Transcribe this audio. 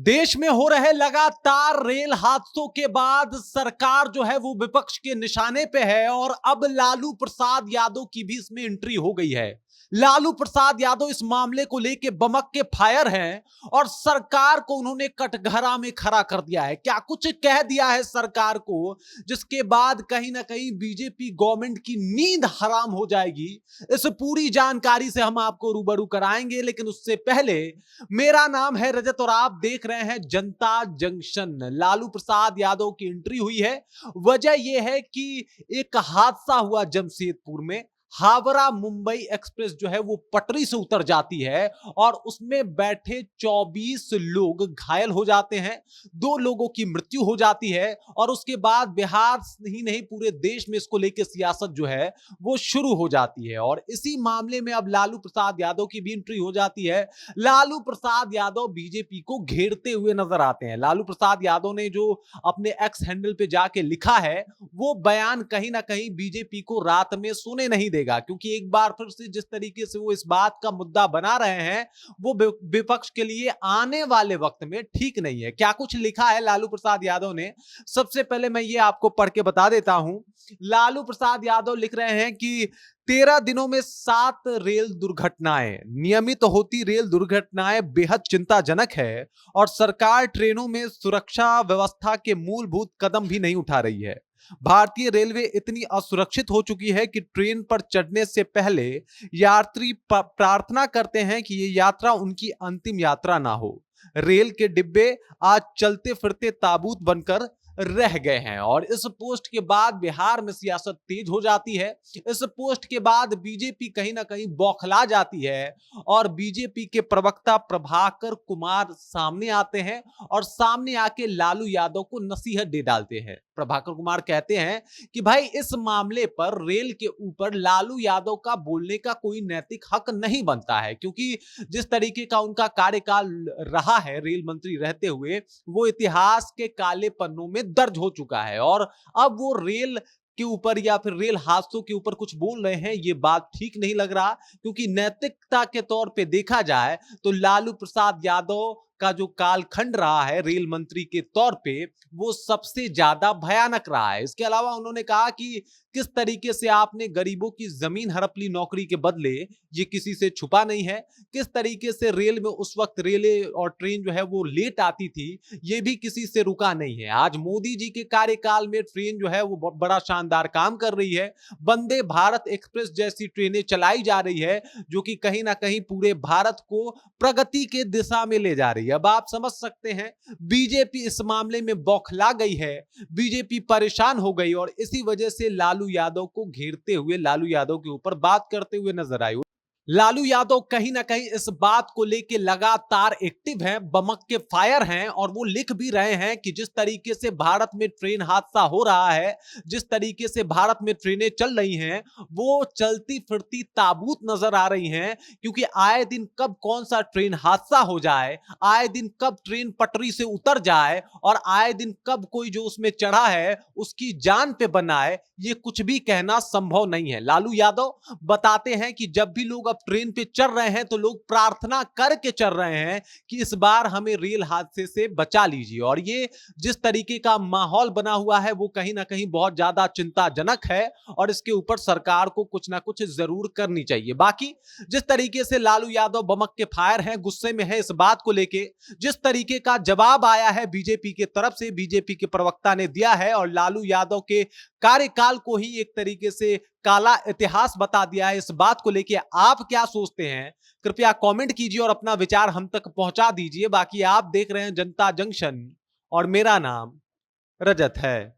देश में हो रहे लगातार रेल हादसों के बाद सरकार जो है वो विपक्ष के निशाने पे है और अब लालू प्रसाद यादव की भी इसमें एंट्री हो गई है। लालू प्रसाद यादव इस मामले को लेके बमक के फायर हैं और सरकार को उन्होंने कटघरा में खड़ा कर दिया है। क्या कुछ कह दिया है सरकार को, जिसके बाद कहीं ना कहीं बीजेपी गवर्नमेंट की नींद हराम हो जाएगी। इस पूरी जानकारी से हम आपको रूबरू कराएंगे, लेकिन उससे पहले मेरा नाम है रजत और आप देख रहे हैं जनता जंक्शन। लालू प्रसाद यादव की एंट्री हुई है। वजह यह है कि एक हादसा हुआ जमशेदपुर में। हावड़ा मुंबई एक्सप्रेस जो है वो पटरी से उतर जाती है और उसमें बैठे 24 लोग घायल हो जाते हैं। 2 लोगों की मृत्यु हो जाती है और उसके बाद बिहार ही नहीं पूरे देश में इसको लेकर सियासत जो है वो शुरू हो जाती है और इसी मामले में अब लालू प्रसाद यादव की भी एंट्री हो जाती है। लालू प्रसाद यादव बीजेपी को घेरते हुए नजर आते हैं। लालू प्रसाद यादव ने जो अपने एक्स हैंडल पे जाके लिखा है वो बयान कहीं ना कहीं बीजेपी को रात में सोने नहीं देगा, क्योंकि एक बार फिर से जिस तरीके से वो इस बात का मुद्दा बना रहे हैं वो विपक्ष के लिए आने वाले वक्त में ठीक नहीं है। क्या कुछ लिखा है लालू प्रसाद यादव ने, सबसे पहले मैं ये आपको पढ़ के बता देता हूं। लालू प्रसाद यादव लिख रहे हैं कि 13 दिनों में 7 रेल दुर्घटनाएं, नियमित होती रेल दुर्घटनाएं बेहद चिंताजनक है और सरकार ट्रेनों में सुरक्षा व्यवस्था के मूलभूत कदम भी नहीं उठा रही है। भारतीय रेलवे इतनी असुरक्षित हो चुकी है कि ट्रेन पर चढ़ने से पहले यात्री प्रार्थना करते हैं कि ये यात्रा उनकी अंतिम यात्रा ना हो। रेल के डिब्बे आज चलते फिरते ताबूत बनकर रह गए हैं और इस पोस्ट के बाद बिहार में सियासत तेज हो जाती है। इस पोस्ट के बाद बीजेपी कहीं ना कहीं बौखला जाती है और बीजेपी के प्रवक्ता प्रभाकर कुमार सामने आते हैं और सामने आके लालू यादव को नसीहत दे डालते हैं। प्रभाकर कुमार कहते हैं कि भाई इस मामले पर रेल के ऊपर लालू यादव का बोलने का कोई नैतिक हक नहीं बनता है, क्योंकि जिस तरीके का उनका कार्यकाल रहा है रेल मंत्री रहते हुए वो इतिहास के काले पन्नों में दर्ज हो चुका है और अब वो रेल के ऊपर या फिर रेल हादसों के ऊपर कुछ बोल रहे हैं, ये बात ठीक नहीं लग रहा। क्योंकि नैतिकता के तौर पे देखा जाए तो लालू प्रसाद यादव का जो कालखंड रहा है रेल मंत्री के तौर पे वो सबसे ज्यादा भयानक रहा है। इसके अलावा उन्होंने कहा कि किस तरीके से आपने गरीबों की जमीन हड़प ली नौकरी के बदले, ये किसी से छुपा नहीं है। किस तरीके से रेल में उस वक्त रेले और ट्रेन जो है वो लेट आती थी, ये भी किसी से रुका नहीं है। आज मोदी जी के कार्यकाल में ट्रेन जो है वो बड़ा शानदार काम कर रही है। वंदे भारत एक्सप्रेस जैसी ट्रेनें चलाई जा रही है जो कि कहीं ना कहीं पूरे भारत को प्रगति के दिशा में ले जा रही है। अब आप समझ सकते हैं बीजेपी इस मामले में बौखला गई है, बीजेपी परेशान हो गई और इसी वजह से लालू यादव को घेरते हुए लालू यादव के ऊपर बात करते हुए नजर आई। लालू यादव कहीं ना कहीं इस बात को लेके लगातार एक्टिव हैं, बमक के फायर हैं और वो लिख भी रहे हैं कि जिस तरीके से भारत में ट्रेन हादसा हो रहा है, जिस तरीके से भारत में ट्रेनें चल रही हैं, वो चलती फिरती ताबूत नजर आ रही हैं। क्योंकि आए दिन कब कौन सा ट्रेन हादसा हो जाए, आए दिन कब ट्रेन पटरी से उतर जाए और आए दिन कब कोई जो उसमें चढ़ा है उसकी जान पे बनाए, ये कुछ भी कहना संभव नहीं है। लालू यादव बताते हैं कि जब भी लोग ट्रेन पे चढ़ रहे हैं तो लोग प्रार्थना करके चढ़ रहे हैं कि इस बार हमें रेल हादसे से बचा लीजिए। और ये जिस तरीके का माहौल बना हुआ है वो कहीं ना कहीं बहुत ज्यादा चिंताजनक है और इसके ऊपर सरकार को कुछ ना कुछ जरूर करनी चाहिए। बाकी जिस तरीके से लालू यादव बमक के फायर हैं, गुस्से में है इस बात को लेके, जिस तरीके का जवाब आया है बीजेपी के तरफ से, बीजेपी के प्रवक्ता ने दिया है और लालू यादव के कार्यकाल को ही एक तरीके से काला इतिहास बता दिया है। इस बात को लेके आप क्या सोचते हैं, कृपया कमेंट कीजिए और अपना विचार हम तक पहुंचा दीजिए। बाकी आप देख रहे हैं जनता जंक्शन और मेरा नाम रजत है।